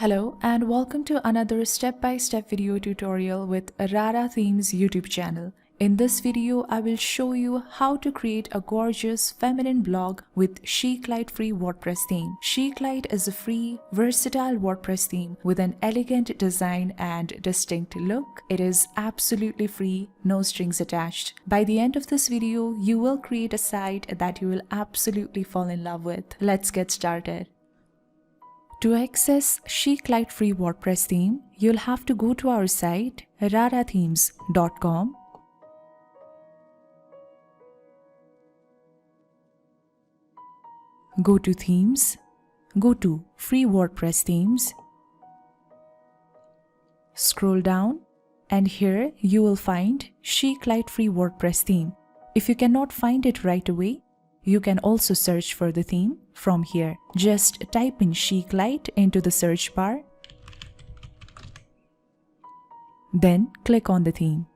Hello and welcome to another step-by-step video tutorial with Rara Themes YouTube channel. In this video, I will show you how to create a gorgeous feminine blog with Chic Lite Free WordPress theme. Chic Lite is a free, versatile WordPress theme with an elegant design and distinct look. It is absolutely free, no strings attached. By the end of this video, you will create a site that you will absolutely fall in love with. Let's get started. To access Chic Lite Free WordPress theme, you'll have to go to our site rarathemes.com. Go to Themes, go to Free WordPress Themes, scroll down, and here you will find Chic Lite Free WordPress theme. If you cannot find it right away, you can also search for the theme from here. Just type in Chic Lite into the search bar, then click on the theme.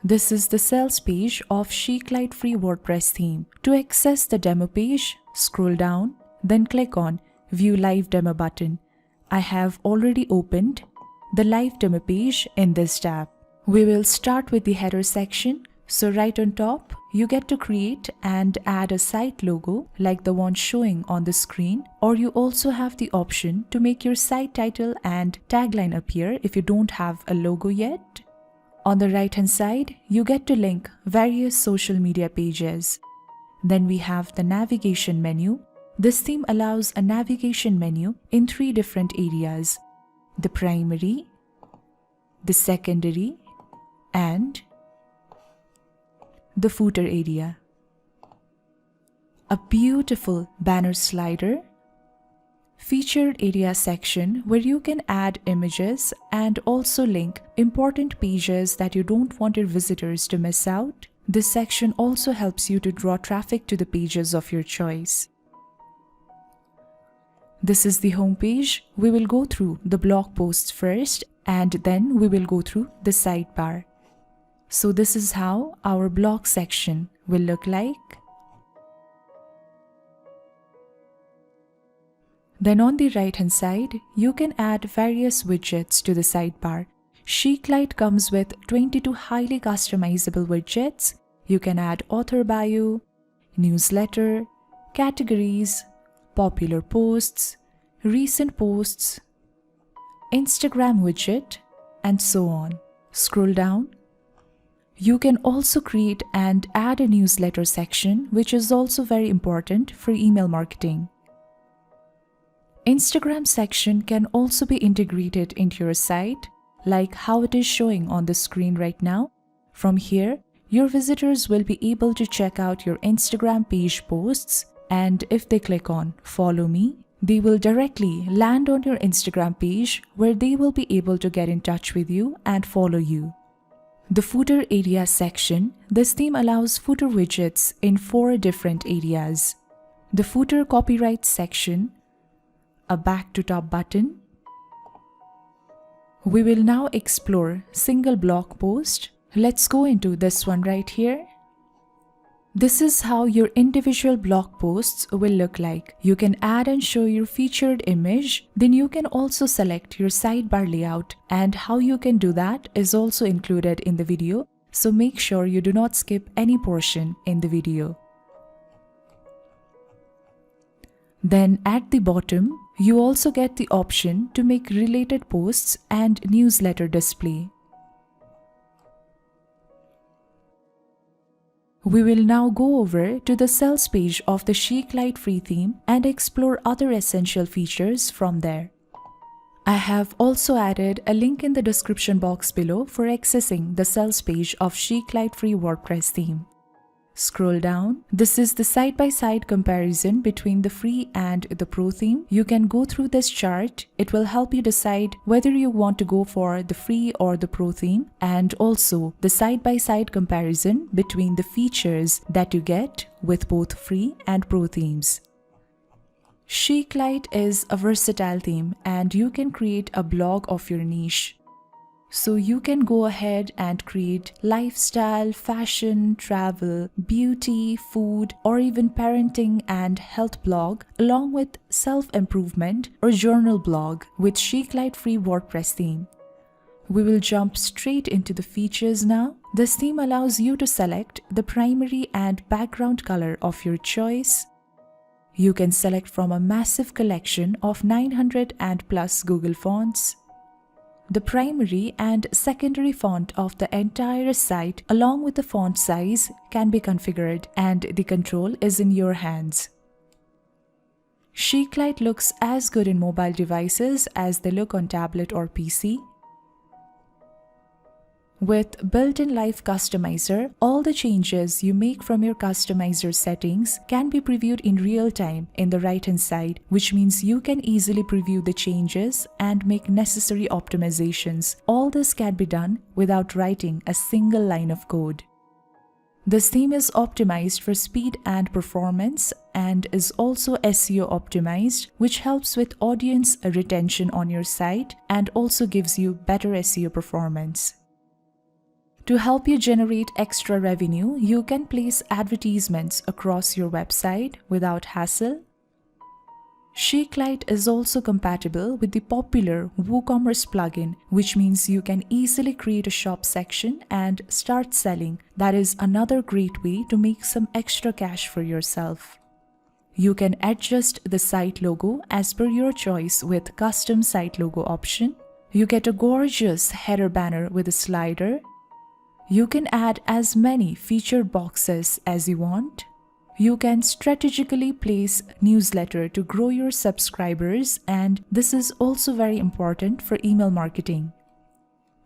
This is the sales page of Chic Lite Free WordPress theme. To access the demo page, scroll down, then click on View Live Demo button. I have already opened the live demo page in this tab. We will start with the header section. So right on top, you get to create and add a site logo like the one showing on the screen, or you also have the option to make your site title and tagline appear if you don't have a logo yet. On the right hand side, you get to link various social media pages. Then we have the navigation menu. This theme allows a navigation menu in 3 different areas: the primary, the secondary, and the footer area. A beautiful banner slider, featured area section where you can add images and also link important pages that you don't want your visitors to miss out. This section also helps you to draw traffic to the pages of your choice. This is the home page. We will go through the blog posts first and then we will go through the sidebar. So this is how our blog section will look like. Then on the right hand side, you can add various widgets to the sidebar. Chic Lite comes with 22 highly customizable widgets. You can add author bio, newsletter, categories, popular posts, recent posts, Instagram widget, and so on. Scroll down. You can also create and add a newsletter section, which is also very important for email marketing. Instagram section can also be integrated into your site, like how it is showing on the screen right now. From here, your visitors will be able to check out your Instagram page posts, and if they click on Follow Me, they will directly land on your Instagram page where they will be able to get in touch with you and follow you. The footer area section, this theme allows footer widgets in 4 different areas: the footer copyright section, a back to top button. We will now explore single blog post. Let's go into this one right here. This is how your individual blog posts will look like. You can add and show your featured image. Then you can also select your sidebar layout, and how you can do that is also included in the video. So make sure you do not skip any portion in the video. Then at the bottom, you also get the option to make related posts and newsletter display. We will now go over to the sales page of the Chic Lite Free theme and explore other essential features from there. I have also added a link in the description box below for accessing the sales page of Chic Lite Free WordPress theme. Scroll down. This is the side-by-side comparison between the free and the pro theme. You can go through this chart. It will help you decide whether you want to go for the free or the pro theme, and also the side-by-side comparison between the features that you get with both free and pro themes. Chic Lite is a versatile theme and you can create a blog of your niche. So you can go ahead and create lifestyle, fashion, travel, beauty, food, or even parenting and health blog, along with self-improvement or journal blog with Chic Lite Free WordPress theme. We will jump straight into the features now. This theme allows you to select the primary and background color of your choice. You can select from a massive collection of 900 and plus Google fonts. The primary and secondary font of the entire site along with the font size can be configured, and the control is in your hands. Chic Lite looks as good in mobile devices as they look on tablet or PC. With built-in Live Customizer, all the changes you make from your customizer settings can be previewed in real time in the right-hand side, which means you can easily preview the changes and make necessary optimizations. All this can be done without writing a single line of code. This theme is optimized for speed and performance and is also SEO optimized, which helps with audience retention on your site and also gives you better SEO performance. To help you generate extra revenue, you can place advertisements across your website without hassle. Chic Lite is also compatible with the popular WooCommerce plugin, which means you can easily create a shop section and start selling. That is another great way to make some extra cash for yourself. You can adjust the site logo as per your choice with custom site logo option. You get a gorgeous header banner with a slider. You can add as many featured boxes as you want. You can strategically place newsletter to grow your subscribers, and this is also very important for email marketing.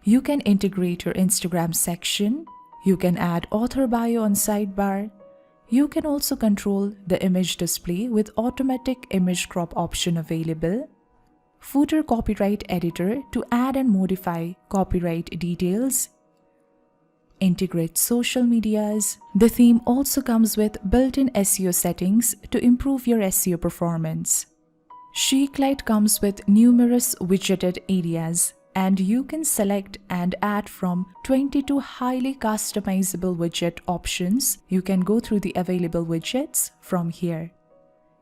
You can integrate your Instagram section. You can add author bio on sidebar. You can also control the image display with automatic image crop option available. Footer copyright editor to add and modify copyright details. Integrate social medias. The theme also comes with built-in SEO settings to improve your SEO performance. Chic Lite comes with numerous widgeted areas, and you can select and add from 22 highly customizable widget options. You can go through the available widgets from here.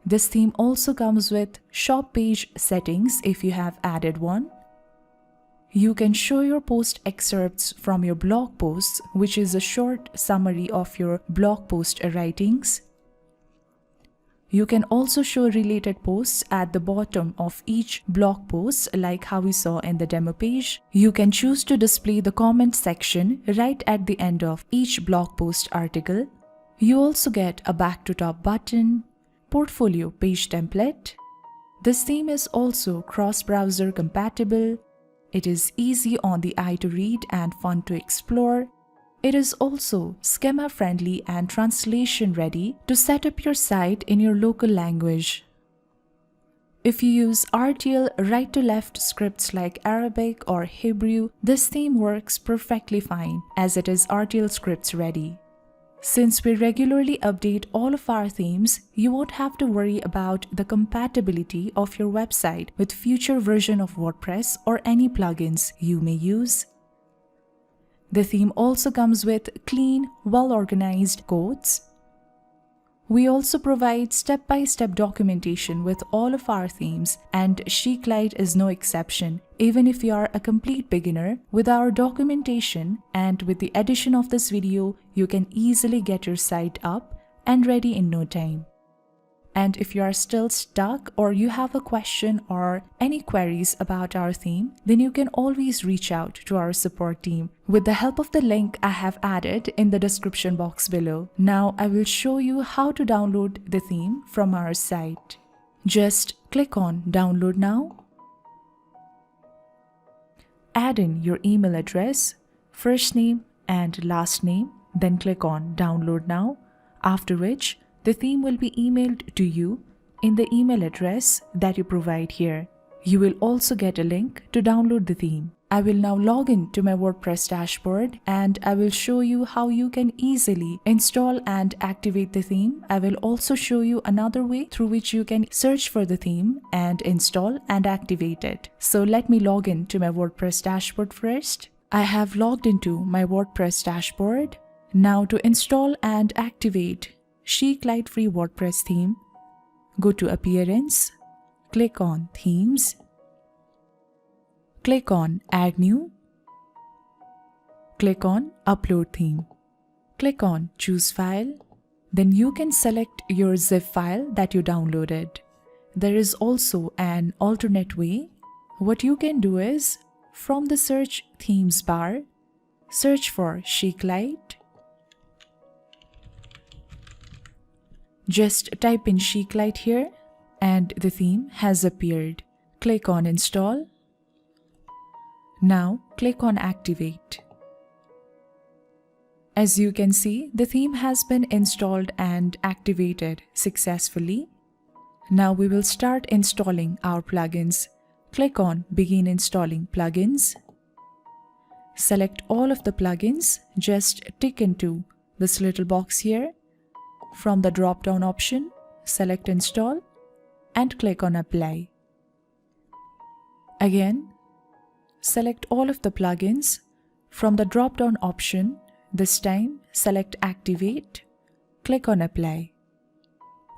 This theme also comes with shop page settings if you have added one. You can show your post excerpts from your blog posts, which is a short summary of your blog post writings. You can also show related posts at the bottom of each blog post, like how we saw in the demo page. You can choose to display the comment section right at the end of each blog post article. You also get a back to top button, portfolio page template. This theme is also cross-browser compatible. It is easy on the eye to read and fun to explore. It is also schema-friendly and translation-ready to set up your site in your local language. If you use RTL right-to-left scripts like Arabic or Hebrew, this theme works perfectly fine as it is RTL scripts ready. Since we regularly update all of our themes, you won't have to worry about the compatibility of your website with future version of WordPress or any plugins you may use. The theme also comes with clean, well-organized codes. We also provide step-by-step documentation with all of our themes, and Chic Lite is no exception. Even if you are a complete beginner, with our documentation and with the addition of this video, you can easily get your site up and ready in no time. And if you are still stuck or you have a question or any queries about our theme, then you can always reach out to our support team with the help of the link I have added in the description box below. Now I will show you how to download the theme from our site. Just click on Download Now. Add in your email address, first name and last name, then click on Download Now, after which the theme will be emailed to you in the email address that you provide here. You will also get a link to download the theme. I will now log in to my WordPress dashboard and I will show you how you can easily install and activate the theme. I will also show you another way through which you can search for the theme and install and activate it. So let me log in to my WordPress dashboard first. I have logged into my WordPress dashboard. Now to install and activate Chic Lite Free WordPress theme, go to Appearance, click on Themes, click on Add New, click on Upload Theme, click on Choose File, then you can select your zip file that you downloaded. There is also an alternate way. What you can do is, from the Search Themes bar, search for Chic Lite. Just type in Chic Lite here and the theme has appeared. Click on Install. Now click on Activate. As you can see, the theme has been installed and activated successfully. Now we will start installing our plugins. Click on Begin Installing Plugins. Select all of the plugins. Just tick into this little box here. From the drop-down option, select Install and click on Apply. Again, select all of the plugins. From the drop-down option, this time select Activate, click on Apply.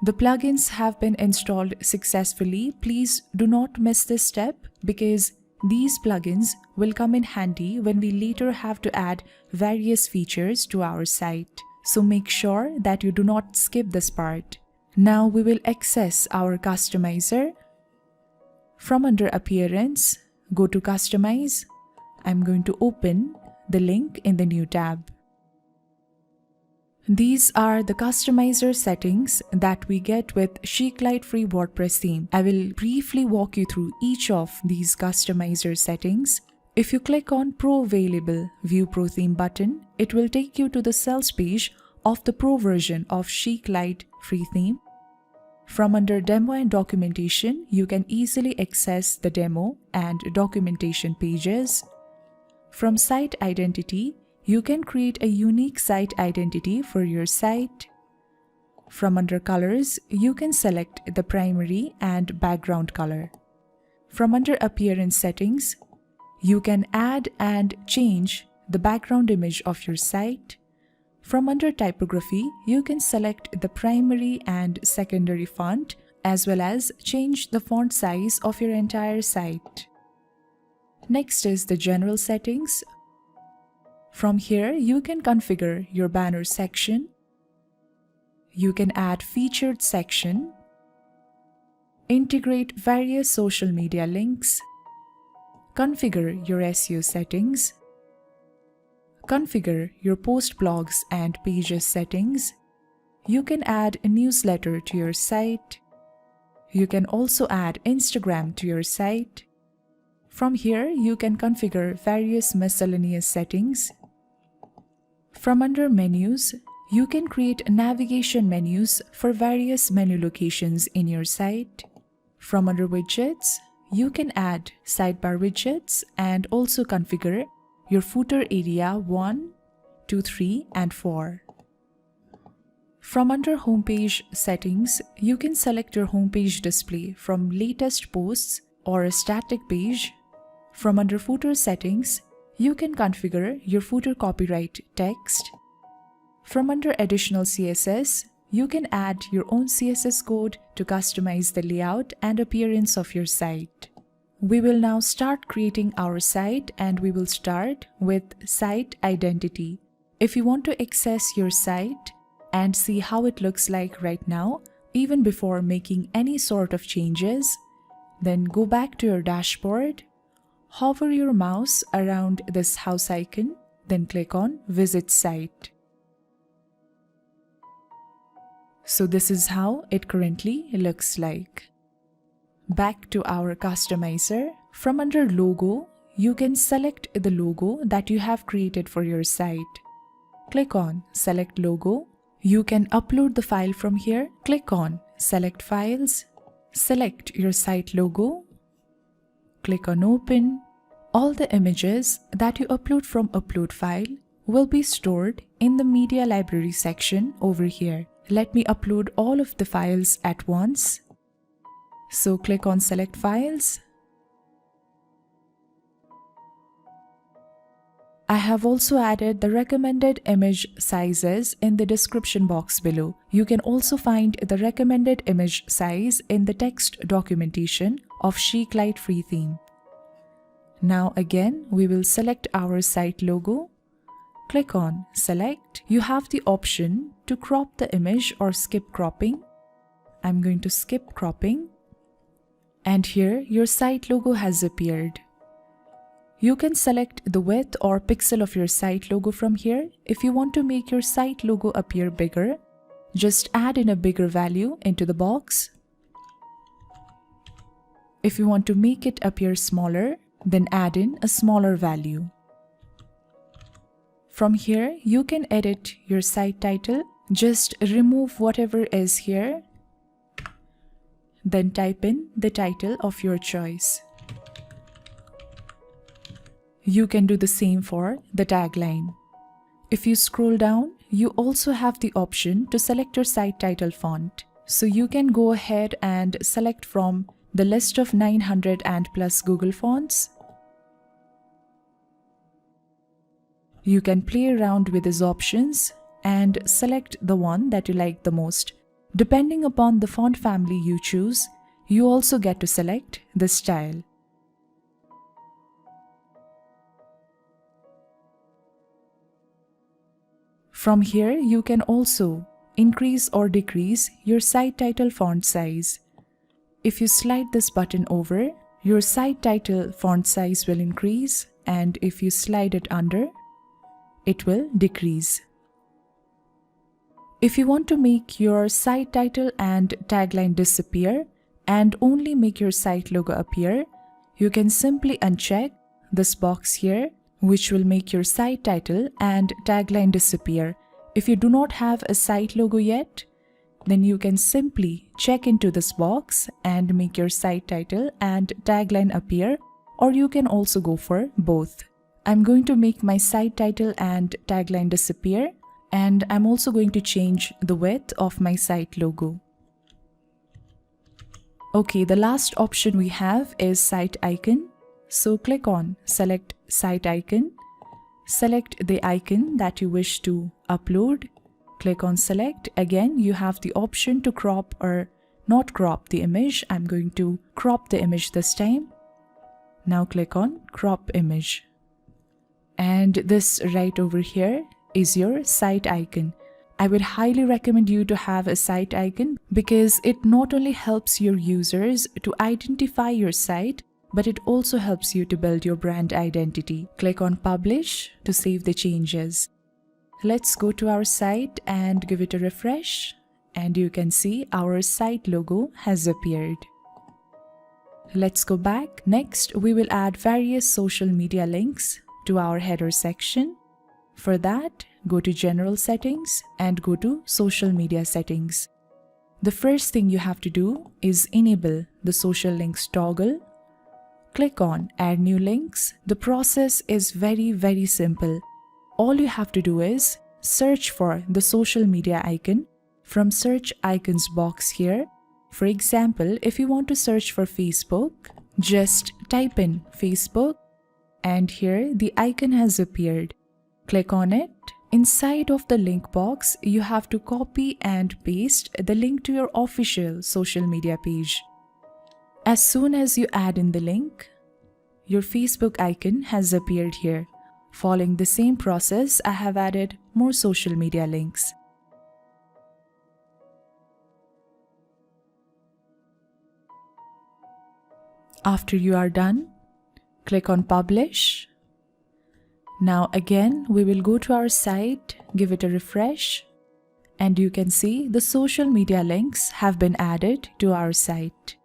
The plugins have been installed successfully. Please do not miss this step because these plugins will come in handy when we later have to add various features to our site. So make sure that you do not skip this part. Now we will access our customizer. From under Appearance, go to Customize. I'm going to open the link in the new tab. These are the customizer settings that we get with Chic Lite Free WordPress theme. I will briefly walk you through each of these customizer settings. If you click on Pro Available View Pro Theme button, it will take you to the sales page of the Pro version of Chic Lite Free theme. From under Demo and Documentation, you can easily access the demo and documentation pages. From Site Identity, you can create a unique site identity for your site. From under Colors, you can select the primary and background color. From under Appearance Settings, you can add and change the background image of your site. From under Typography, you can select the primary and secondary font as well as change the font size of your entire site. Next is the General Settings. From here, you can configure your banner section. You can add featured section, integrate various social media links, configure your SEO settings, configure your post blogs and pages settings. You can add a newsletter to your site. You can also add Instagram to your site. From here, you can configure various miscellaneous settings. From under Menus, you can create navigation menus for various menu locations in your site. From under Widgets, you can add sidebar widgets and also configure your footer area 1, 2, 3, and 4. From under Homepage Settings, you can select your homepage display from latest posts or a static page. From under Footer Settings, you can configure your footer copyright text. From under Additional CSS, you can add your own CSS code to customize the layout and appearance of your site. We will now start creating our site and we will start with Site Identity. If you want to access your site and see how it looks like right now, even before making any sort of changes, then go back to your dashboard, hover your mouse around this house icon, then click on Visit Site. So this is how it currently looks like. Back to our customizer. From under Logo, you can select the logo that you have created for your site. Click on Select Logo. You can upload the file from here. Click on Select Files. Select your site logo. Click on Open. All the images that you upload from upload file will be stored in the media library section over here. Let me upload all of the files at once. So click on select files. I have also added the recommended image sizes in the description box below. You can also find the recommended image size in the text documentation of Chic Lite Free theme. Now again, we will select our site logo. Click on select. You have the option to crop the image or skip cropping. I'm going to skip cropping. And here your site logo has appeared. You can select the width or pixel of your site logo from here. If you want to make your site logo appear bigger, just add in a bigger value into the box. If you want to make it appear smaller, then add in a smaller value. From here, you can edit your site title. Just remove whatever is here. Then type in the title of your choice. You can do the same for the tagline. If you scroll down, you also have the option to select your site title font. So you can go ahead and select from the list of 900 and plus Google fonts. You can play around with these options and select the one that you like the most. Depending upon the font family you choose, you also get to select the style. From here, you can also increase or decrease your site title font size. If you slide this button over, your site title font size will increase, and if you slide it under, it will decrease. If you want to make your site title and tagline disappear and only make your site logo appear, you can simply uncheck this box here, which will make your site title and tagline disappear. If you do not have a site logo yet, then you can simply check into this box and make your site title and tagline appear, or you can also go for both. I'm going to make my site title and tagline disappear, and I'm also going to change the width of my site logo. Okay, the last option we have is site icon. So click on select site icon. Select the icon that you wish to upload. Click on select. Again, you have the option to crop or not crop the image. I'm going to crop the image this time. Now click on crop image. And this right over here is your site icon. I would highly recommend you to have a site icon because it not only helps your users to identify your site, but it also helps you to build your brand identity. Click on publish to save the changes. Let's go to our site and give it a refresh, and you can see our site logo has appeared. Let's go back. Next, we will add various social media links to our header section. For that, go to General Settings and go to Social Media Settings. The first thing you have to do is enable the social links toggle. Click on Add New Links. The process is very simple. All you have to do is search for the social media icon from search icons box here. For example, if you want to search for Facebook, just type in Facebook, and here the icon has appeared. Click on it. Inside of the link box, you have to copy and paste the link to your official social media page. As soon as you add in the link, your Facebook icon has appeared here. Following the same process, I have added more social media links. After you are done, click on Publish. Now again, we will go to our site, give it a refresh, and you can see the social media links have been added to our site.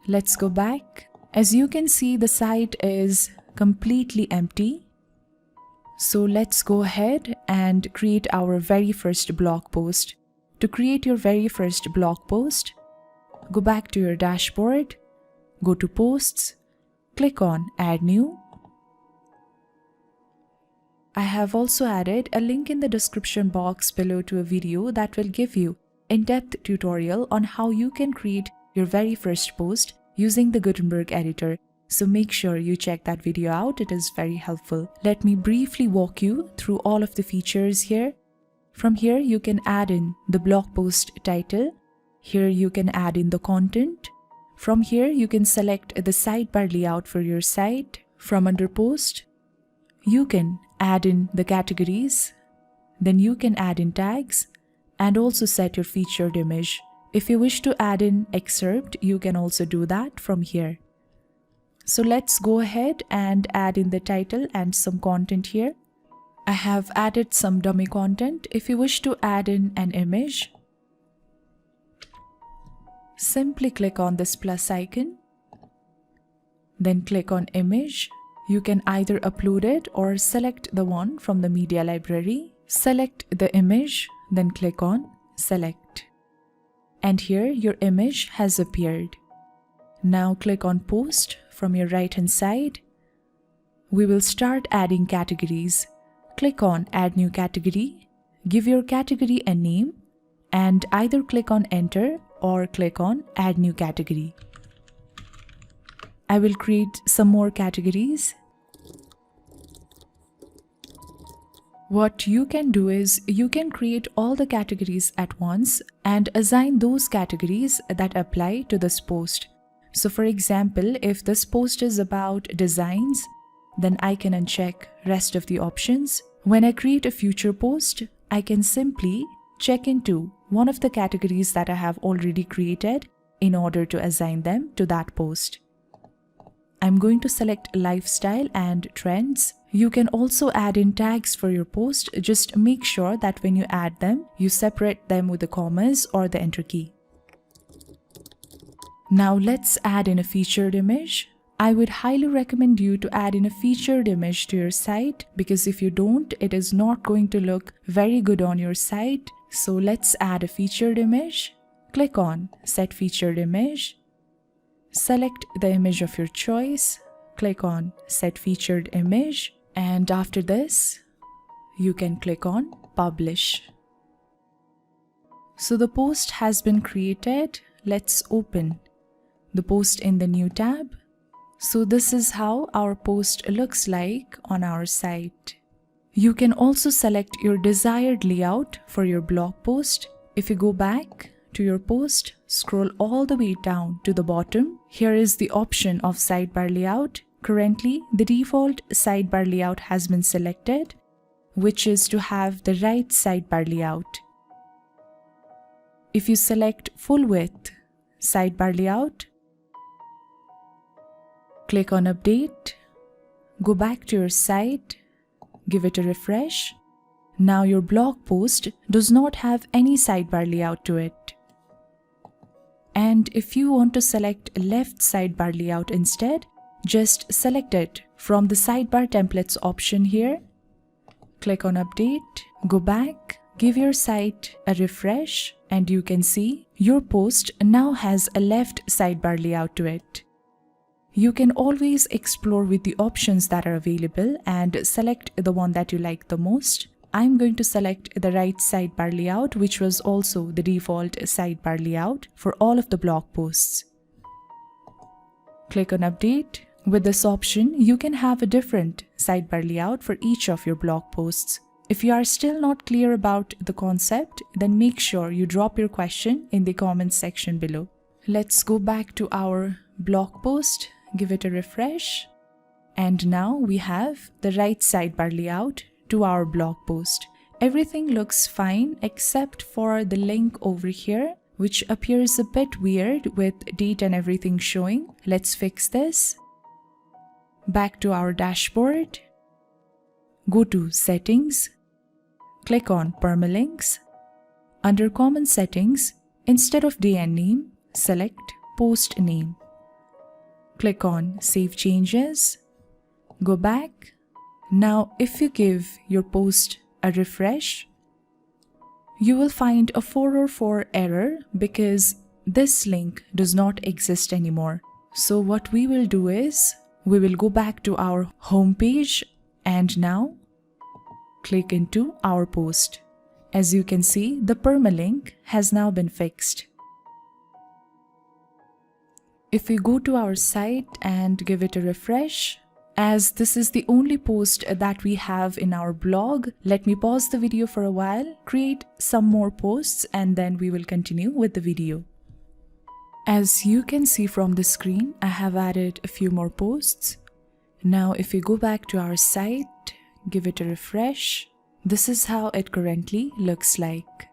Let's go back. As you can see, the site is completely empty. So let's go ahead and create our very first blog post. To create your very first blog post, go back to your dashboard, go to Posts, Click on Add New. I have also added a link in the description box below to a video that will give you in-depth tutorial on how you can create your very first post using the Gutenberg editor. So make sure you check that video out, it is very helpful. Let me briefly walk you through all of the features here. From here you can add in the blog post title. Here you can add in the content. From here you can select the sidebar layout for your site. From under post, you can add in the categories. Then you can add in tags and also set your featured image. If you wish to add in excerpt, you can also do that from here. So let's go ahead and add in the title and some content here. I have added some dummy content. If you wish to add in an image, simply click on this plus icon. Then click on image. You can either upload it or select the one from the media library. Select the image, then click on select. And here your image has appeared. Now click on post from your right hand side. We will start adding categories. Click on add new category. Give your category a name and either click on enter or click on add new category. I will create some more categories. What you can do is you can create all the categories at once and assign those categories that apply to this post. So for example, if this post is about designs, then I can uncheck rest of the options. When I create a future post, I can simply check into one of the categories that I have already created in order to assign them to that post. I'm going to select lifestyle and trends. You can also add in tags for your post. Just make sure that when you add them, you separate them with the commas or the enter key. Now let's add in a featured image. I would highly recommend you to add in a featured image to your site because if you don't, it is not going to look very good on your site. So let's add a featured image. Click on Set Featured Image. Select the image of your choice. Click on Set Featured Image. And after this, you can click on Publish. So the post has been created. Let's open the post in the new tab. So this is how our post looks like on our site. You can also select your desired layout for your blog post. If you go back to your post, scroll all the way down to the bottom. Here is the option of sidebar layout. Currently, the default sidebar layout has been selected, which is to have the right sidebar layout. If you select full width sidebar layout, click on update, go back to your site, give it a refresh. Now your blog post does not have any sidebar layout to it. And if you want to select left sidebar layout instead, just select it from the sidebar templates option here. Click on update, go back, give your site a refresh, and you can see your post now has a left sidebar layout to it. You can always explore with the options that are available and select the one that you like the most. I'm going to select the right sidebar layout, which was also the default sidebar layout for all of the blog posts. Click on update. With this option, you can have a different sidebar layout for each of your blog posts. If you are still not clear about the concept, then make sure you drop your question in the comments section below. Let's go back to our blog post, give it a refresh, and now we have the right sidebar layout to our blog post. Everything looks fine except for the link over here, which appears a bit weird with date and everything showing. Let's fix this. Back to our dashboard. Go to Settings. Click on Permalinks. Under Common Settings, instead of day and name, select Post Name. Click on Save Changes. Go back. Now, if you give your post a refresh, you will find a 404 error because this link does not exist anymore. So what we will do is, We will go back to our home page and now click into our post. As you can see, the permalink has now been fixed. If we go to our site and give it a refresh, as this is the only post that we have in our blog, let me pause the video for a while, create some more posts, and then we will continue with the video. As you can see from the screen, I have added a few more posts. Now if we go back to our site, give it a refresh, this is how it currently looks like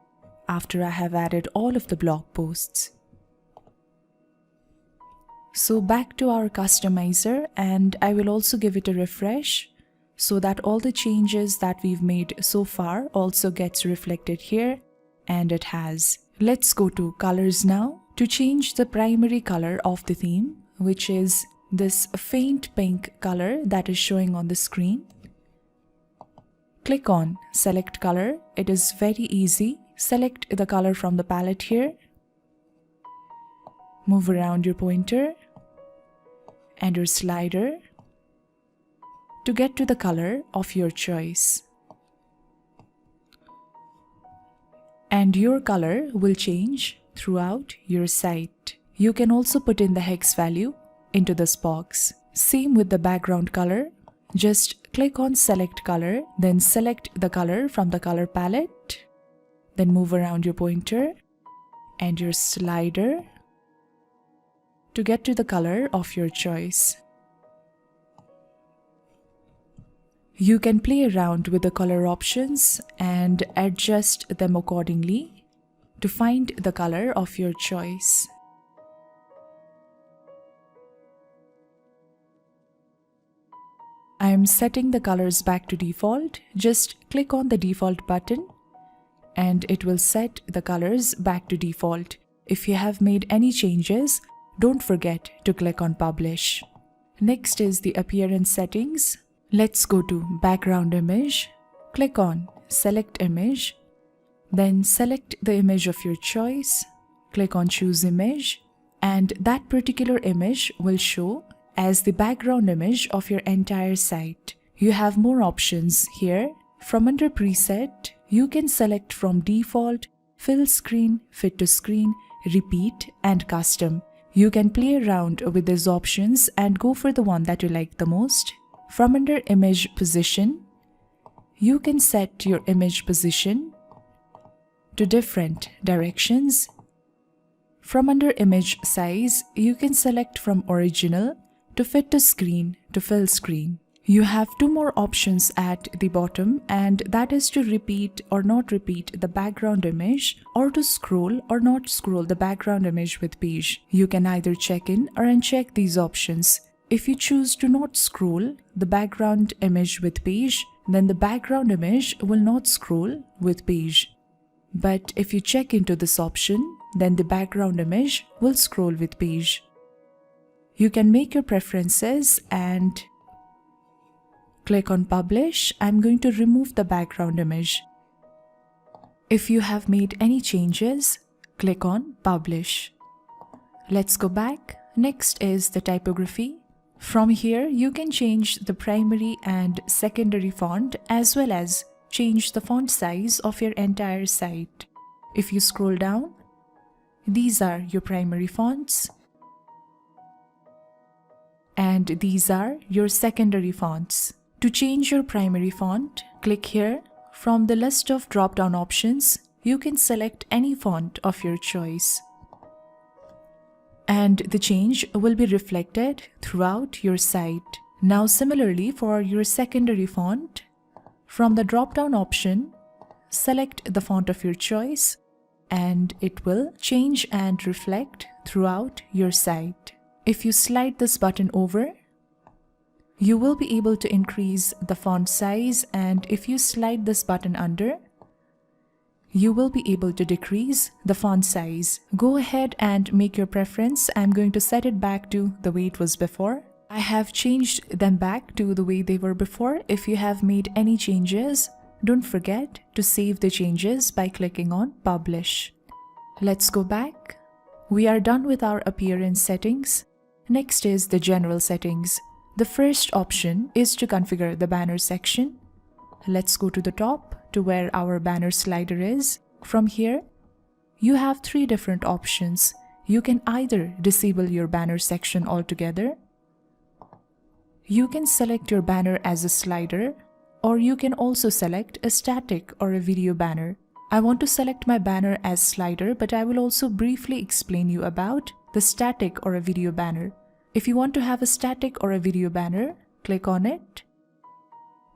after I have added all of the blog posts. So back to our customizer, and I will also give it a refresh so that all the changes that we've made so far also gets reflected here, and it has. Let's go to colors now to change the primary color of the theme, which is this faint pink color that is showing on the screen. Click on select color. It is very easy. Select the color from the palette here. Move around your pointer and your slider to get to the color of your choice. And your color will change throughout your site. You can also put in the hex value into this box. Same with the background color. Just click on select color, then select the color from the color palette, then move around your pointer and your slider to get to the color of your choice. You can play around with the color options and adjust them accordingly to find the color of your choice. I am setting the colors back to default. Just click on the default button and it will set the colors back to default. If you have made any changes, don't forget to click on Publish. Next is the appearance settings. Let's go to background image. Click on select image. Then select the image of your choice. Click on choose image. And that particular image will show as the background image of your entire site. You have more options here. From under preset, you can select from default, fill screen, fit to screen, repeat, and custom. You can play around with these options and go for the one that you like the most. From under image position, you can set your image position to different directions. From under image size, you can select from original to fit to screen to fill screen. You have two more options at the bottom, and that is to repeat or not repeat the background image, or to scroll or not scroll the background image with page. You can either check in or uncheck these options. If you choose to not scroll the background image with page, then the background image will not scroll with page. But if you check into this option, then the background image will scroll with page. You can make your preferences and click on Publish. I'm going to remove the background image. If you have made any changes, click on Publish. Let's go back. Next is the typography. From here, you can change the primary and secondary font as well as change the font size of your entire site. If you scroll down, these are your primary fonts and these are your secondary fonts. To change your primary font, click here. From the list of drop-down options, you can select any font of your choice. And the change will be reflected throughout your site. Now similarly for your secondary font, from the drop-down option, select the font of your choice and it will change and reflect throughout your site. If you slide this button over, you will be able to increase the font size, and if you slide this button under, you will be able to decrease the font size. Go ahead and make your preference. I'm going to set it back to the way it was before. I have changed them back to the way they were before. If you have made any changes, don't forget to save the changes by clicking on Publish. Let's go back. We are done with our appearance settings. Next is the general settings. The first option is to configure the banner section. Let's go to the top to where our banner slider is. From here, you have three different options. You can either disable your banner section altogether, you can select your banner as a slider, or you can also select a static or a video banner. I want to select my banner as slider, but I will also briefly explain you about the static or a video banner. If you want to have a static or a video banner, click on it.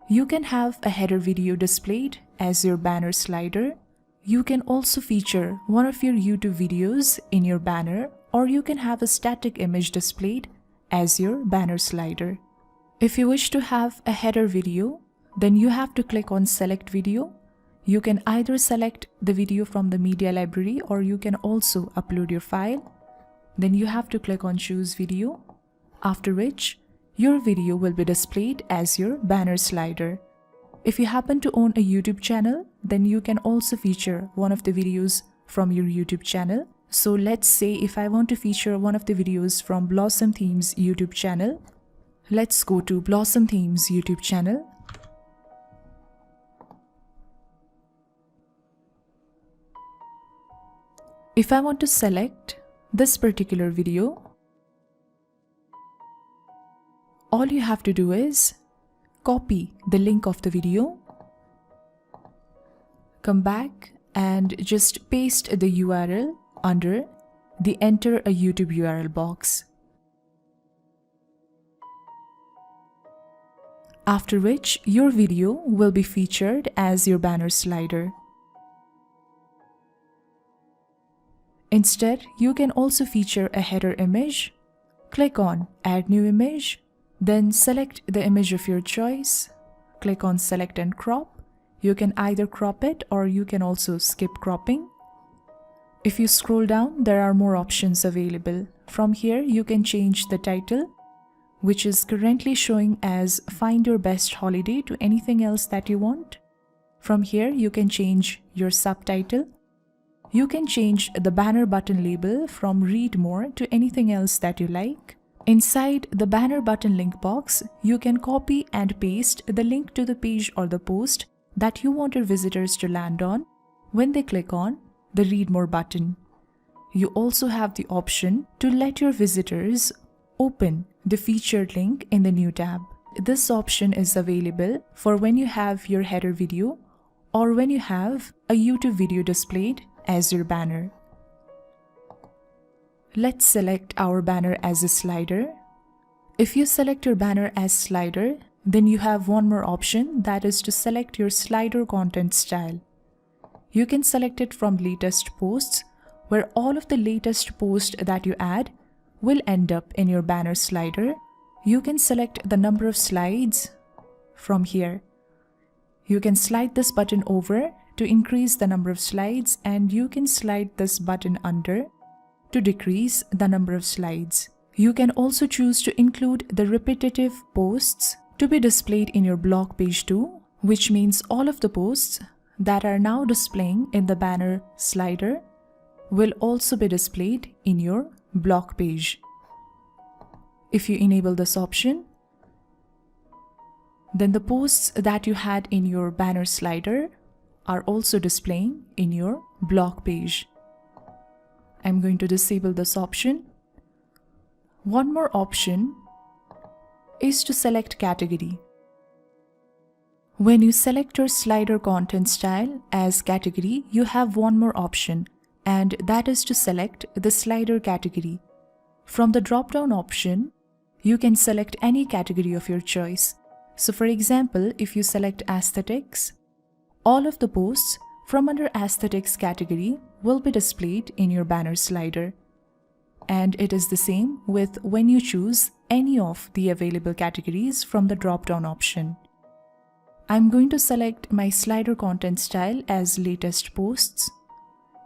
You can have a header video displayed as your banner slider. You can also feature one of your YouTube videos in your banner, or you can have a static image displayed as your banner slider. If you wish to have a header video, then you have to click on Select Video. You can either select the video from the media library, or you can also upload your file. Then you have to click on Choose Video, after which your video will be displayed as your banner slider. If you happen to own a YouTube channel, then you can also feature one of the videos from your YouTube channel. So let's say if I want to feature one of the videos from Blossom Themes YouTube channel, let's go to Blossom Themes YouTube channel. If I want to select this particular video, all you have to do is copy the link of the video, come back and just paste the URL under the Enter a YouTube URL box. After which your video will be featured as your banner slider. Instead, you can also feature a header image. Click on Add New Image. Then select the image of your choice, click on Select and Crop. You can either crop it or you can also skip cropping. If you scroll down, there are more options available. From here, you can change the title, which is currently showing as Find Your Best Holiday, to anything else that you want. From here, you can change your subtitle. You can change the banner button label from Read More to anything else that you like. Inside the banner button link box, you can copy and paste the link to the page or the post that you want your visitors to land on when they click on the Read More button. You also have the option to let your visitors open the featured link in the new tab. This option is available for when you have your header video or when you have a YouTube video displayed as your banner. Let's select our banner as a slider. If you select your banner as slider, then you have one more option, that is to select your slider content style. You can select it from latest posts, where all of the latest posts that you add will end up in your banner slider. You can select the number of slides from here. You can slide this button over to increase the number of slides, and you can slide this button under to decrease the number of slides. You can also choose to include the repetitive posts to be displayed in your blog page too, which means all of the posts that are now displaying in the banner slider will also be displayed in your blog page. If you enable this option, then the posts that you had in your banner slider are also displaying in your blog page. I'm going to disable this option. One more option is to select category. When you select your slider content style as category, you have one more option, and that is to select the slider category. From the drop-down option, you can select any category of your choice. So for example, if you select aesthetics, all of the posts from under aesthetics category will be displayed in your banner slider. And it is the same with when you choose any of the available categories from the drop-down option. I'm going to select my slider content style as latest posts.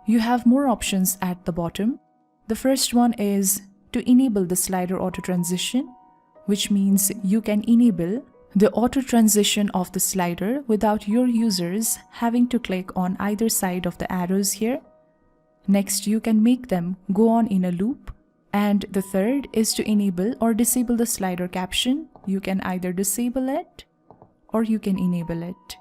You have more options at the bottom. The first one is to enable the slider auto transition, which means you can enable the auto transition of the slider without your users having to click on either side of the arrows here. Next, you can make them go on in a loop And the third is to enable or disable the slider caption. You can either disable it or you can enable it.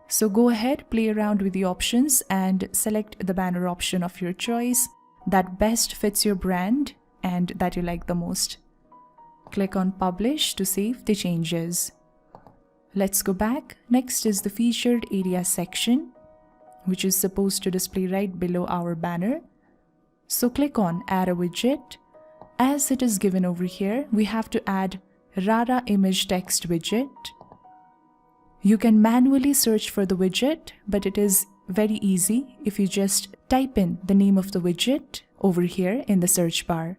So go ahead, play around with the options and select the banner option of your choice that best fits your brand and that you like the most. Click on Publish to save the changes. Let's go back. Next is the Featured Area section, which is supposed to display right below our banner. So click on Add a Widget. As it is given over here, we have to add Rara Image Text Widget. You can manually search for the widget, but it is very easy if you just type in the name of the widget over here in the search bar.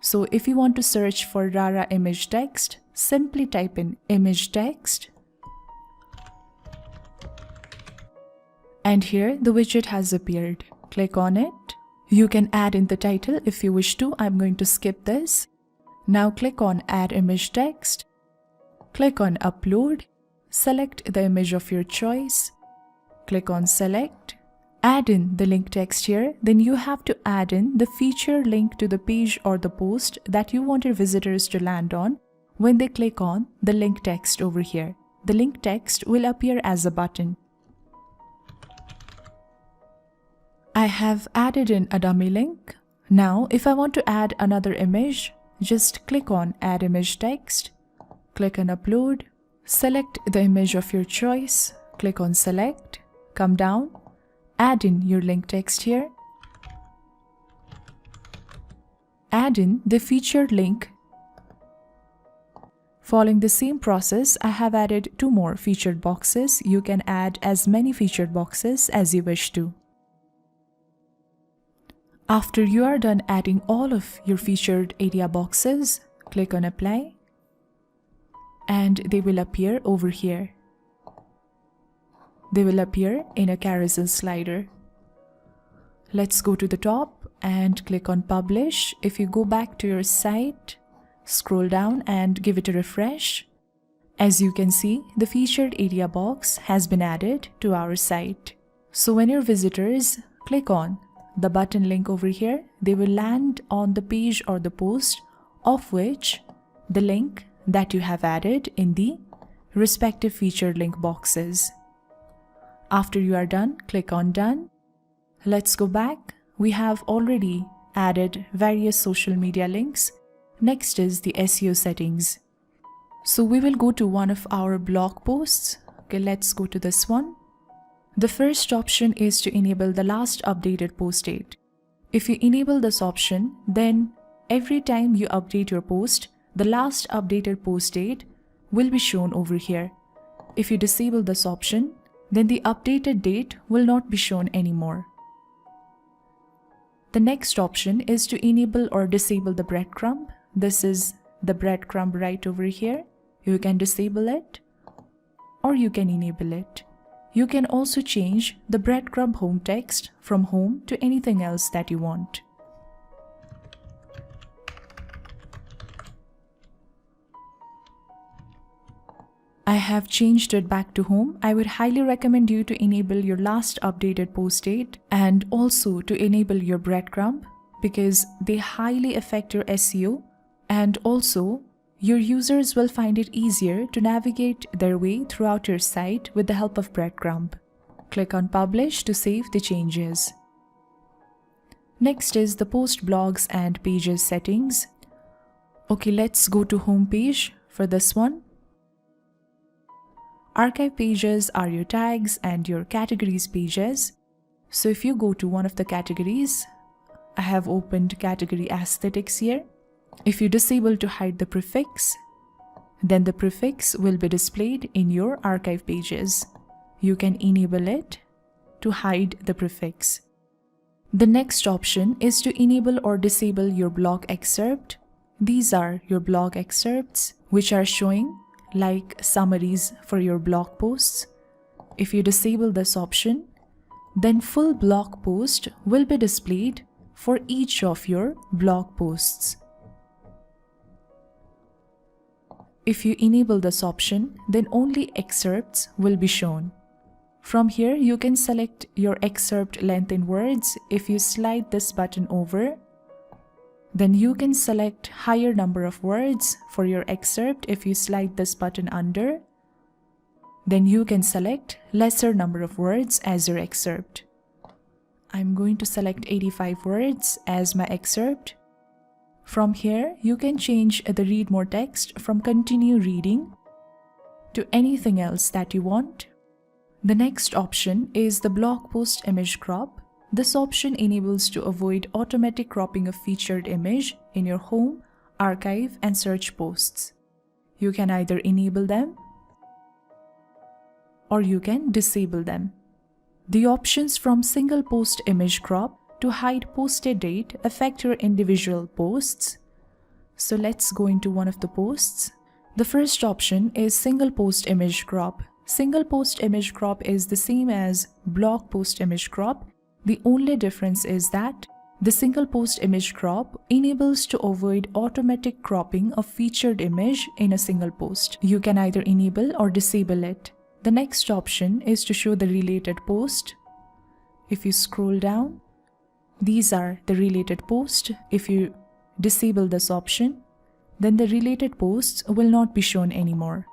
So if you want to search for Rara Image Text, simply type in Image Text. And here the widget has appeared. Click on it. You can add in the title if you wish to. I'm going to skip this. Now click on Add Image Text. Click on Upload. Select the image of your choice. Click on Select. Add in the link text here. Then you have to add in the feature link to the page or the post that you want your visitors to land on when they click on the link text over here. The link text will appear as a button. I have added in a dummy link. Now, if I want to add another image, just click on Add Image Text, click on Upload, select the image of your choice, click on Select, come down, add in your link text here, add in the featured link. Following the same process, I have added 2 more featured boxes. You can add as many featured boxes as you wish to. After you are done adding all of your featured area boxes, click on Apply and they will appear over here. They will appear in a carousel slider. Let's go to the top and click on Publish. If you go back to your site, scroll down and give it a refresh. As you can see, the featured area box has been added to our site. So when your visitors click on the button link over here, they will land on the page or the post of which the link that you have added in the respective featured link boxes. After you are done, click on Done. Let's go back. We have already added various social media links. Next is the SEO settings. So we will go to one of our blog posts. Okay, let's go to this one. The first option is to enable the last updated post date. If you enable this option, then every time you update your post, the last updated post date will be shown over here. If you disable this option, then the updated date will not be shown anymore. The next option is to enable or disable the breadcrumb. This is the breadcrumb right over here. You can disable it or you can enable it. You can also change the breadcrumb home text from home to anything else that you want. I have changed it back to home. I would highly recommend you to enable your last updated post date and also to enable your breadcrumb because they highly affect your SEO, and also your users will find it easier to navigate their way throughout your site with the help of breadcrumb. Click on Publish to save the changes. Next is the Post Blogs and Pages settings. Okay, let's go to Home page for this one. Archive pages are your tags and your categories pages. So if you go to one of the categories, I have opened category aesthetics here. If you disable to hide the prefix, then the prefix will be displayed in your archive pages. You can enable it to hide the prefix. The next option is to enable or disable your blog excerpt. These are your blog excerpts which are showing like summaries for your blog posts. If you disable this option, then full blog post will be displayed for each of your blog posts. If you enable this option, then only excerpts will be shown. From here, you can select your excerpt length in words. If you slide this button over, Then you can select higher number of words for your excerpt if you slide this button under. Then you can select lesser number of words as your excerpt. I'm going to select 85 words as my excerpt. From here, you can change the read more text from continue reading to anything else that you want. The next option is the blog post image crop. This option enables to avoid automatic cropping of featured image in your home, archive, and search posts. You can either enable them or you can disable them. The options from single post image crop to hide posted date affect your individual posts. So let's go into one of the posts. The first option is single post image crop. Single post image crop is the same as blog post image crop. The only difference is that the single post image crop enables to avoid automatic cropping of featured image in a single post. You can either enable or disable it. The next option is to show the related post. If you scroll down, these are the related posts. If you disable this option, then the related posts will not be shown anymore.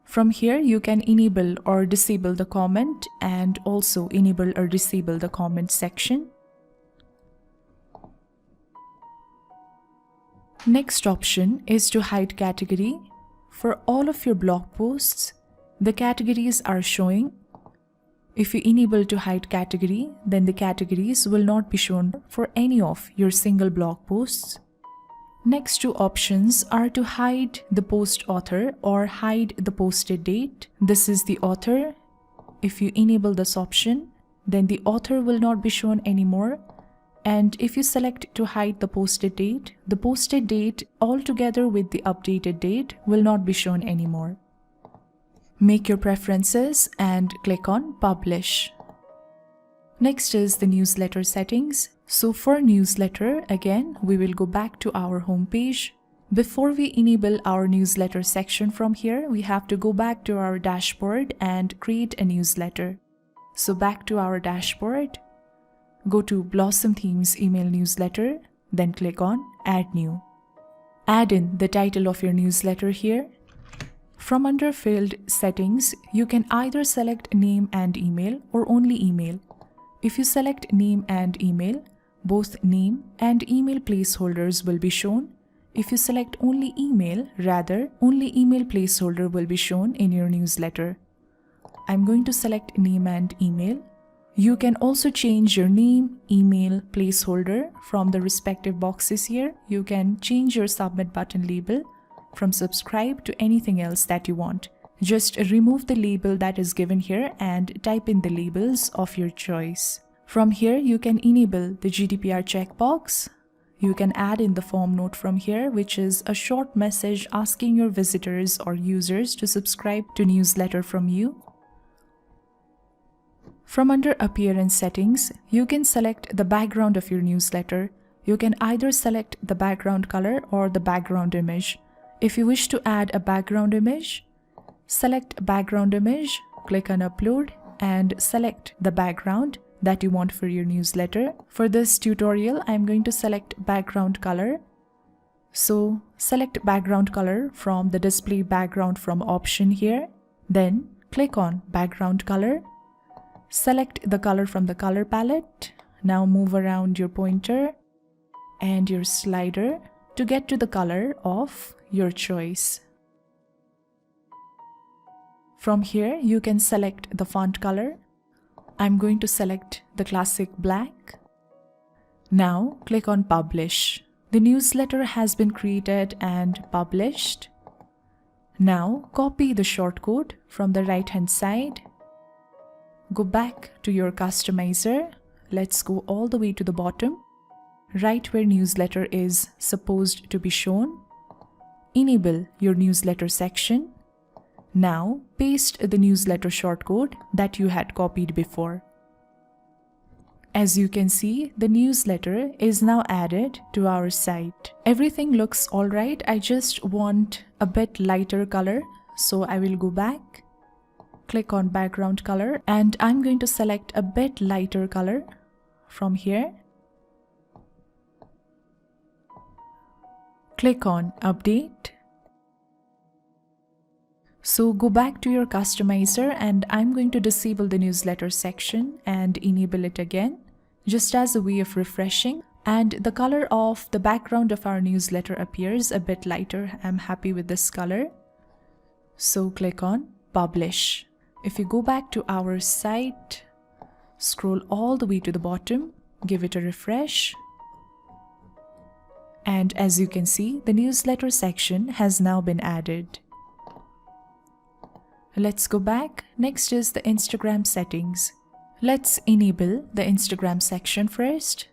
From here, you can enable or disable the comment and also enable or disable the comment section. Next option is to hide category. For all of your blog posts, the categories are showing. If you enable to hide category, then the categories will not be shown for any of your single blog posts. Next two options are to hide the post author or hide the posted date. This is the author. If you enable this option, then the author will not be shown anymore. And if you select to hide the posted date altogether with the updated date will not be shown anymore. Make your preferences and click on Publish. Next is the newsletter settings. So for newsletter, again, we will go back to our home page. Before we enable our newsletter section from here, we have to go back to our dashboard and create a newsletter. So back to our dashboard, go to Blossom Themes email newsletter, then click on Add New. Add in the title of your newsletter here. From under Field Settings, you can either select name and email or only email. If you select name and email, both name and email placeholders will be shown. If you select only email, rather, only email placeholder will be shown in your newsletter. I'm going to select name and email. You can also change your name, email, placeholder from the respective boxes here. You can change your submit button label from subscribe to anything else that you want. Just remove the label that is given here and type in the labels of your choice. From here, you can enable the GDPR checkbox. You can add in the form note from here, which is a short message asking your visitors or users to subscribe to newsletter from you. From under Appearance Settings, you can select the background of your newsletter. You can either select the background color or the background image. If you wish to add a background image, select background image, click on Upload, and select the background that you want for your newsletter. For this tutorial, I'm going to select background color. So select background color from the display background from option here. Then click on background color. Select the color from the color palette. Now move around your pointer and your slider to get to the color of your choice. From here, you can select the font color. I'm going to select the classic black. Now click on Publish. The newsletter has been created and published. Now copy the shortcode from the right-hand side. Go back to your customizer. Let's go all the way to the bottom, right where newsletter is supposed to be shown. Enable your newsletter section. Now paste the newsletter shortcode that you had copied before. As you can see, the newsletter is now added to our site. Everything looks alright. I just want a bit lighter color, so I will go back, click on background color, and I'm going to select a bit lighter color from here. Click on Update. So go back to your customizer and I'm going to disable the newsletter section and enable it again, just as a way of refreshing. And the color of the background of our newsletter appears a bit lighter. I'm happy with this color. So click on Publish. If you go back to our site, scroll all the way to the bottom, give it a refresh. And as you can see, the newsletter section has now been added. Let's go back. Next is the Instagram settings. Let's enable the Instagram section first.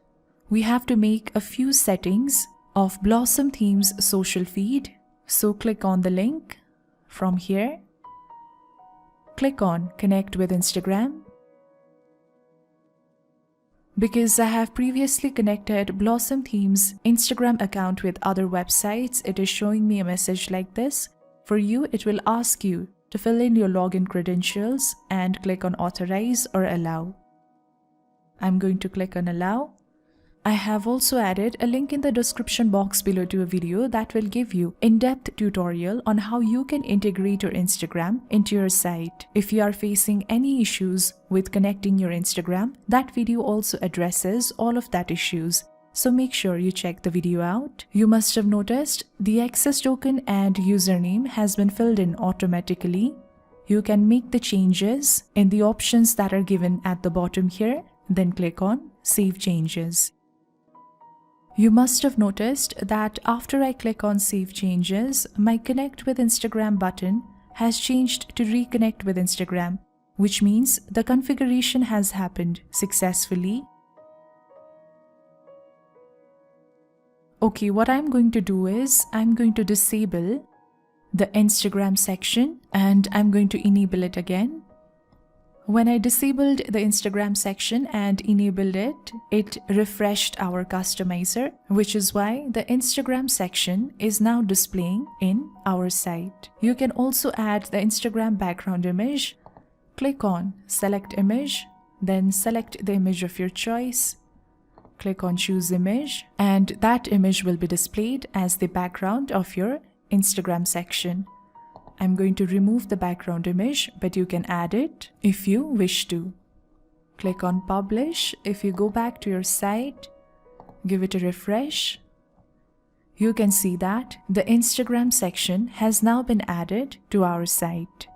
We have to make a few settings of Blossom Theme's social feed. So click on the link from here. Click on Connect with Instagram. Because I have previously connected Blossom Theme's Instagram account with other websites, it is showing me a message like this. For you, it will ask you to fill in your login credentials and click on Authorize or Allow. I'm going to click on Allow. I have also added a link in the description box below to a video that will give you in-depth tutorial on how you can integrate your Instagram into your site. If you are facing any issues with connecting your Instagram, that video also addresses all of that issues. So make sure you check the video out. You must have noticed the access token and username has been filled in automatically. You can make the changes in the options that are given at the bottom here, then click on Save Changes. You must have noticed that after I click on Save Changes, my Connect with Instagram button has changed to Reconnect with Instagram, which means the configuration has happened successfully. Okay, what I'm going to do is I'm going to disable the Instagram section and I'm going to enable it again. When I disabled the Instagram section and enabled it, it refreshed our customizer, which is why the Instagram section is now displaying in our site. You can also add the Instagram background image. Click on Select Image, then select the image of your choice. Click on Choose Image, and that image will be displayed as the background of your Instagram section. I'm going to remove the background image, but you can add it if you wish to. Click on Publish. If you go back to your site, give it a refresh, you can see that the Instagram section has now been added to our site.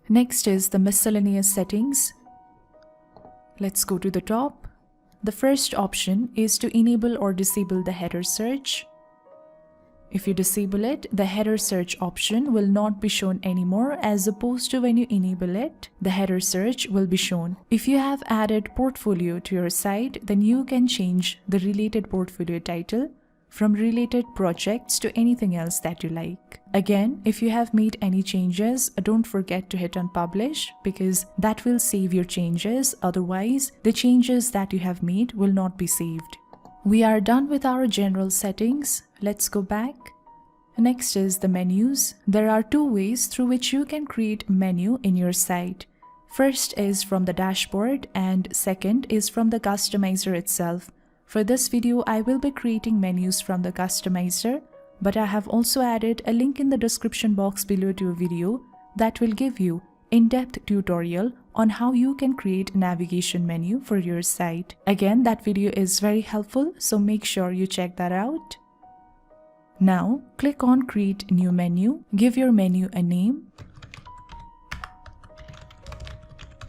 Next is the Miscellaneous Settings. Let's go to the top. The first option is to enable or disable the header search. If you disable it, the header search option will not be shown anymore, as opposed to when you enable it, the header search will be shown. If you have added portfolio to your site, then you can change the related portfolio title from related projects to anything else that you like. Again, if you have made any changes, don't forget to hit on Publish, because that will save your changes. Otherwise, the changes that you have made will not be saved. We are done with our general settings. Let's go back. Next is the menus. There are two ways through which you can create menu in your site. First is from the dashboard and second is from the customizer itself. For this video, I will be creating menus from the customizer, but I have also added a link in the description box below to a video that will give you in-depth tutorial on how you can create navigation menu for your site. Again, that video is very helpful, so make sure you check that out. Now, click on Create New Menu. Give your menu a name.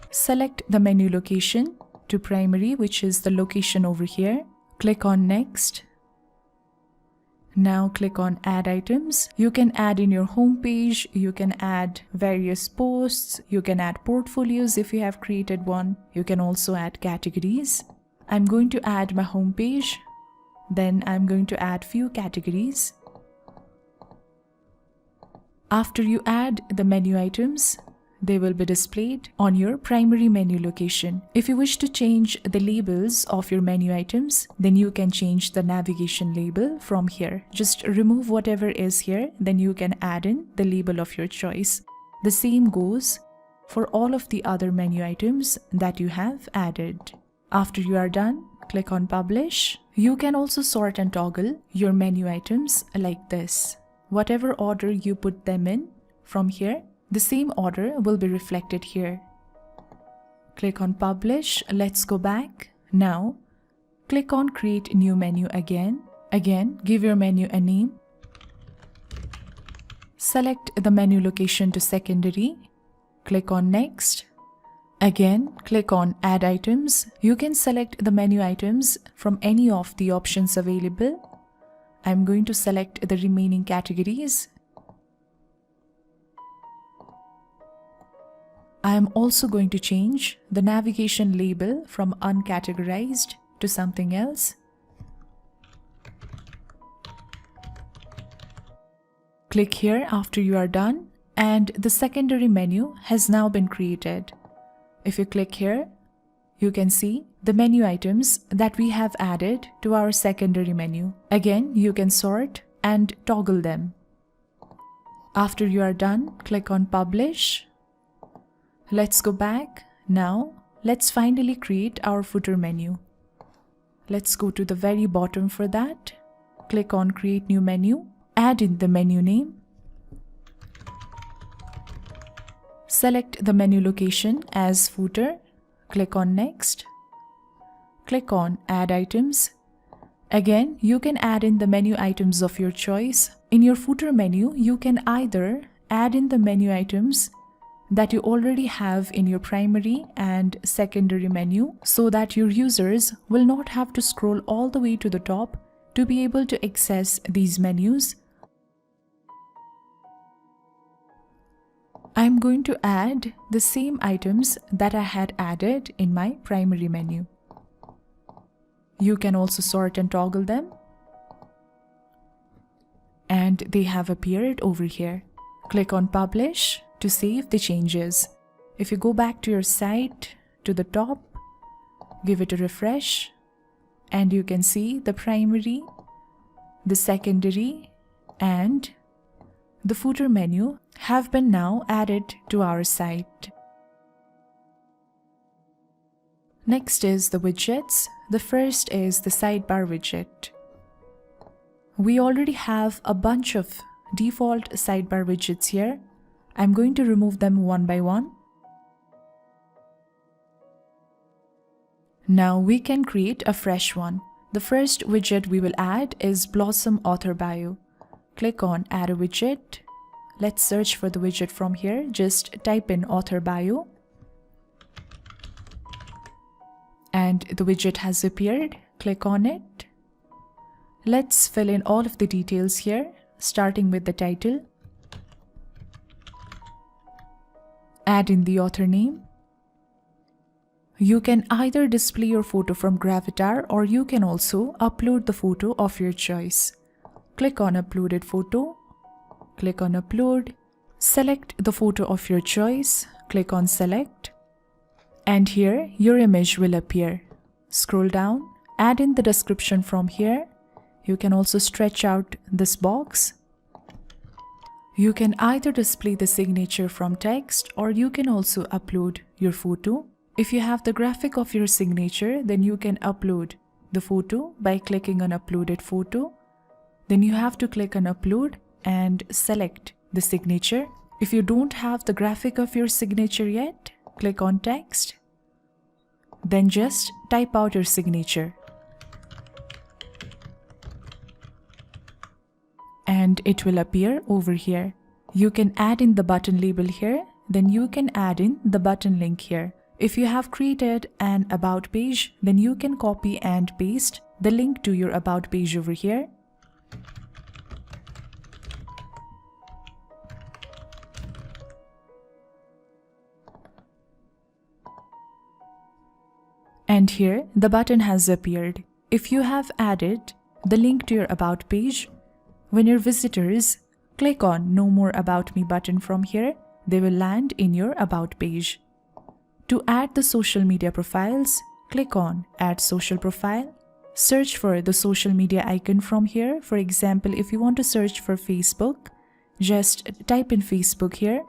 Select the menu location to primary, which is the location over here. Click on Next. Now click on Add Items. You can add in your home page, you can add various posts, you can add portfolios if you have created one. You can also add categories. I'm going to add my home page. Then I'm going to add few categories. After you add the menu items, they will be displayed on your primary menu location. If you wish to change the labels of your menu items, then you can change the navigation label from here. Just remove whatever is here, then you can add in the label of your choice. The same goes for all of the other menu items that you have added. After you are done, click on Publish. You can also sort and toggle your menu items like this. Whatever order you put them in from here, the same order will be reflected here. Click on Publish. Let's go back. Now, click on Create New Menu again. Again, give your menu a name. Select the menu location to secondary. Click on Next. Again, click on Add Items. You can select the menu items from any of the options available. I'm going to select the remaining categories. I am also going to change the navigation label from uncategorized to something else. Click here after you are done, and the secondary menu has now been created. If you click here, you can see the menu items that we have added to our secondary menu. Again, you can sort and toggle them. After you are done, click on Publish. Let's go back. Now, let's finally create our footer menu. Let's go to the very bottom for that. Click on Create New Menu. Add in the menu name. Select the menu location as footer. Click on Next. Click on Add Items. Again, you can add in the menu items of your choice. In your footer menu, you can either add in the menu items that you already have in your primary and secondary menu so that your users will not have to scroll all the way to the top to be able to access these menus. I'm going to add the same items that I had added in my primary menu. You can also sort and toggle them. And they have appeared over here. Click on Publish to save the changes. If you go back to your site, to the top, give it a refresh, and you can see the primary, the secondary, and the footer menu have been now added to our site. Next is the widgets. The first is the Sidebar widget. We already have a bunch of default sidebar widgets here. I'm going to remove them one by one. Now we can create a fresh one. The first widget we will add is Blossom Author Bio. Click on Add a Widget. Let's search for the widget from here. Just type in Author Bio. And the widget has appeared. Click on it. Let's fill in all of the details here, starting with the title. Add in the author name. You can either display your photo from Gravatar or you can also upload the photo of your choice. Click on Uploaded Photo. Click on Upload. Select the photo of your choice. Click on Select. And here your image will appear. Scroll down. Add in the description from here. You can also stretch out this box. You can either display the signature from text or you can also upload your photo. If you have the graphic of your signature, then you can upload the photo by clicking on Uploaded Photo. Then you have to click on Upload and select the signature. If you don't have the graphic of your signature yet, click on Text. Then just type out your signature. And it will appear over here. You can add in the button label here, then you can add in the button link here. If you have created an About page, then you can copy and paste the link to your About page over here. And here the button has appeared. If you have added the link to your About page, when your visitors click on No More About Me button from here, they will land in your About page. To add the social media profiles, click on Add Social Profile. Search for the social media icon from here. For example, if you want to search for Facebook, just type in Facebook here.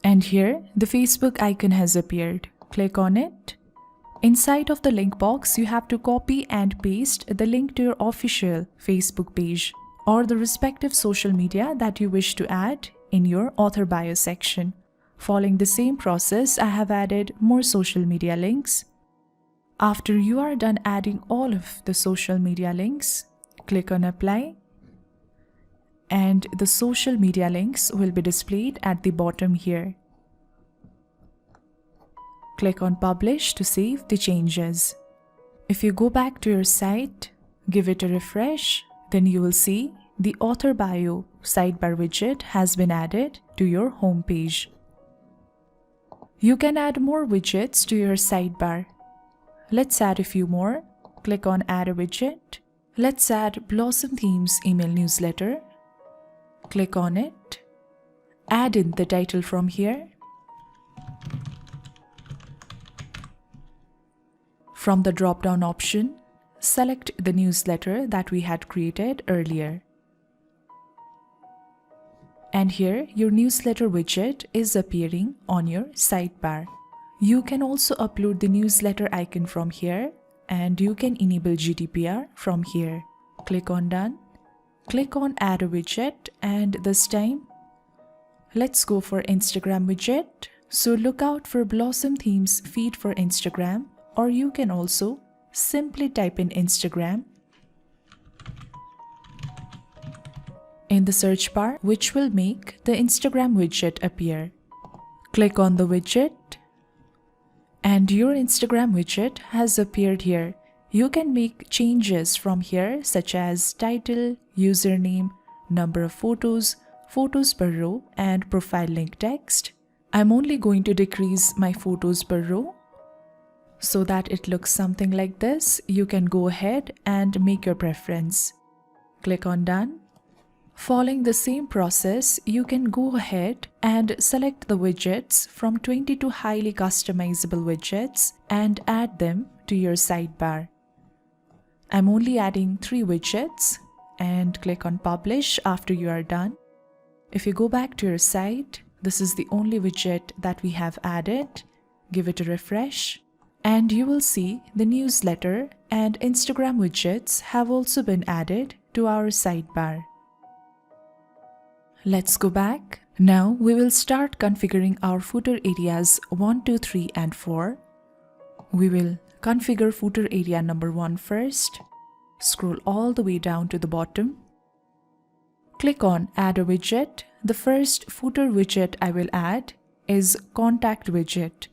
And here the Facebook icon has appeared. Click on it. Inside of the link box, you have to copy and paste the link to your official Facebook page or the respective social media that you wish to add in your author bio section. Following the same process, I have added more social media links. After you are done adding all of the social media links, click on Apply, and the social media links will be displayed at the bottom here. Click on Publish to save the changes. If you go back to your site, give it a refresh, then you will see the author bio sidebar widget has been added to your home page. You can add more widgets to your sidebar. Let's add a few more. Click on Add a widget. Let's add Blossom Themes email newsletter. Click on it. Add in the title from here. From the drop-down option, select the newsletter that we had created earlier. And here, your newsletter widget is appearing on your sidebar. You can also upload the newsletter icon from here, and you can enable GDPR from here. Click on Done. Click on Add a widget, and this time, let's go for Instagram widget. So look out for Blossom Themes feed for Instagram, or you can also simply type in Instagram in the search bar, which will make the Instagram widget appear. Click on the widget, and your Instagram widget has appeared here. You can make changes from here, such as title, username, number of photos, photos per row, and profile link text. I'm only going to decrease my photos per row so that it looks something like this. You can go ahead and make your preference. Click on Done. Following the same process, you can go ahead and select the widgets from 22 highly customizable widgets and add them to your sidebar. I'm only adding 3 widgets, and click on Publish after you are done. If you go back to your site, this is the only widget that we have added. Give it a refresh, and you will see the newsletter and Instagram widgets have also been added to our sidebar. Let's go back. Now we will start configuring our footer areas 1, 2, 3, and 4. We will configure footer area number 1 first. Scroll all the way down to the bottom. Click on Add a widget. The first footer widget I will add is Contact widget.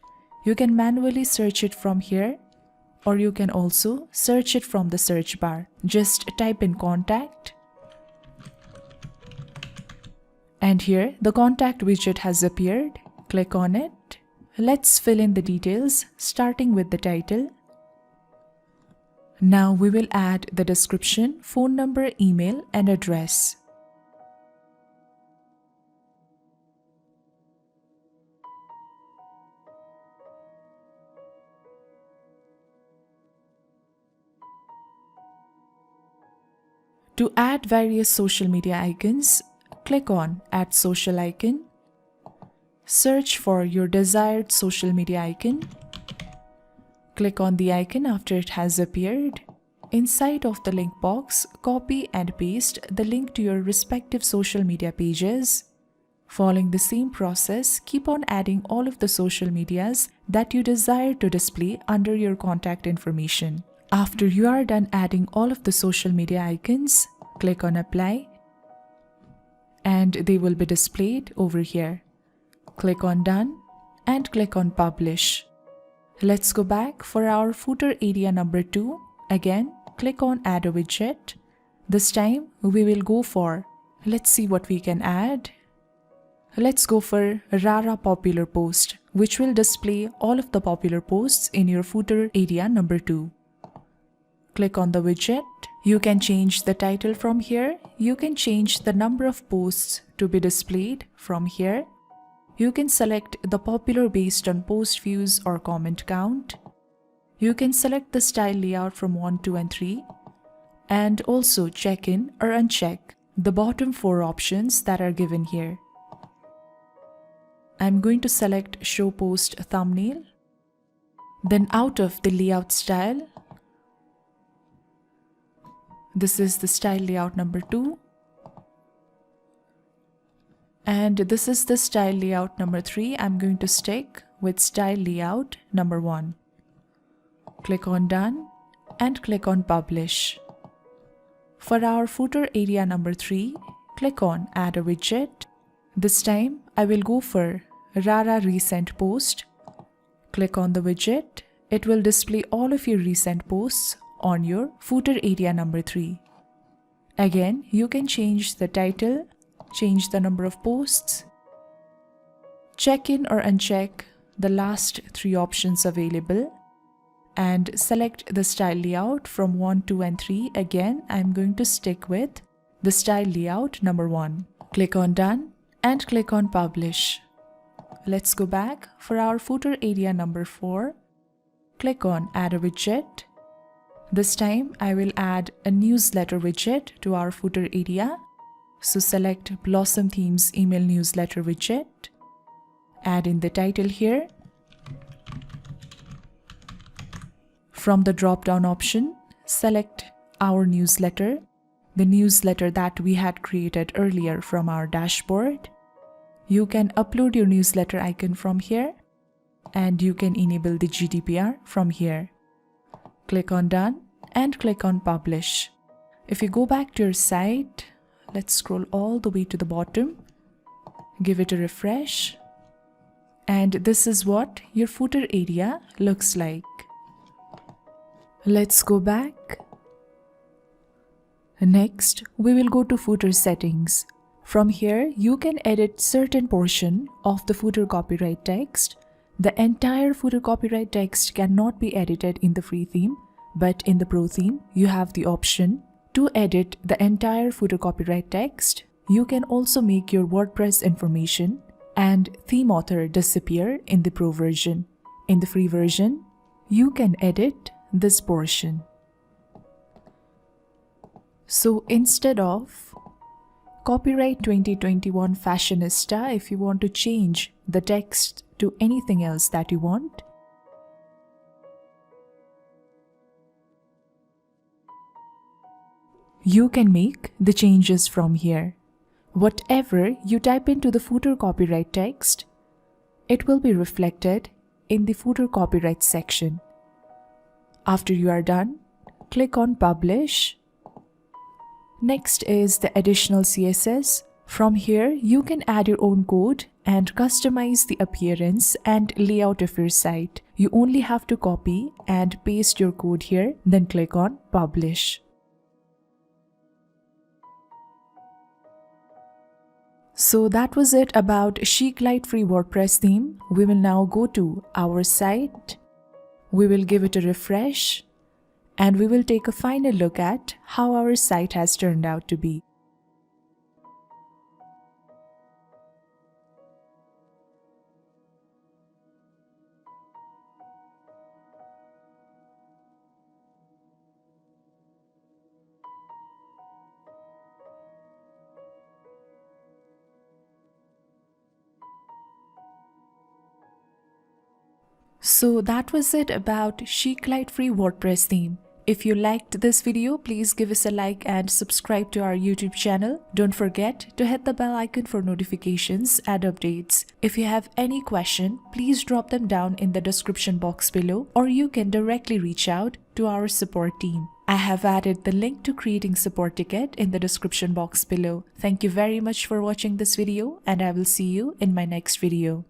You can manually search it from here, or you can also search it from the search bar. Just type in Contact. And here the Contact widget has appeared. Click on it. Let's fill in the details, starting with the title. Now we will add the description, phone number, email, and address. To add various social media icons, click on Add Social Icon. Search for your desired social media icon. Click on the icon after it has appeared. Inside of the link box, copy and paste the link to your respective social media pages. Following the same process, keep on adding all of the social medias that you desire to display under your contact information. After you are done adding all of the social media icons, click on Apply, and they will be displayed over here. Click on Done and click on Publish. Let's go back for our footer area number 2. Again, click on Add a widget. This time we will go for, let's see what we can add. Let's go for Rara Popular Post, which will display all of the popular posts in your footer area number 2. Click on the widget. You can change the title from here. You can change the number of posts to be displayed from here. You can select the popular based on post views or comment count. You can select the style layout from 1, 2, and 3. And also check in or uncheck the bottom 4 options that are given here. I'm going to select Show Post Thumbnail. Then out of the layout style, this is the style layout number 2. And this is the style layout number 3. I'm going to stick with style layout number 1. Click on done and click on publish. For our footer area number 3, click on add a widget. This time I will go for Rara recent post. Click on the widget. It will display all of your recent posts on your footer area number 3. Again, you can change the title, change the number of posts, check in or uncheck the last 3 options available, and select the style layout from 1, 2 and 3. Again, I'm going to stick with the style layout number 1. Click on done and click on publish. Let's go back. For our footer area number 4, click on add a widget. This time I will add a newsletter widget to our footer area. So select Blossom Themes email newsletter widget. Add in the title here. From the drop-down option, select our newsletter, the newsletter that we had created earlier from our dashboard. You can upload your newsletter icon from here, and you can enable the GDPR from here. Click on done and click on publish. If you go back to your site, let's scroll all the way to the bottom, give it a refresh, and this is what your footer area looks like. Let's go back. Next, we will go to footer settings. From here, you can edit certain portion of the footer copyright text. The entire footer copyright text cannot be edited in the free theme, but in the pro theme, you have the option to edit the entire footer copyright text. You can also make your WordPress information and theme author disappear in the pro version. In the free version, you can edit this portion. So instead of copyright 2021 fashionista, if you want to change the text to anything else that you want, you can make the changes from here. Whatever you type into the footer copyright text, it will be reflected in the footer copyright section. After you are done, click on publish. Next is the additional CSS. From here, you can add your own code and customize the appearance and layout of your site. You only have to copy and paste your code here, then click on publish. So that was it about Chic Lite Free WordPress theme. We will now go to our site. We will give it a refresh, and we will take a final look at how our site has turned out to be. So that was it about Chic Lite Free WordPress theme. If you liked this video, please give us a like and subscribe to our YouTube channel. Don't forget to hit the bell icon for notifications and updates. If you have any question, please drop them down in the description box below, or you can directly reach out to our support team. I have added the link to creating support ticket in the description box below. Thank you very much for watching this video, and I will see you in my next video.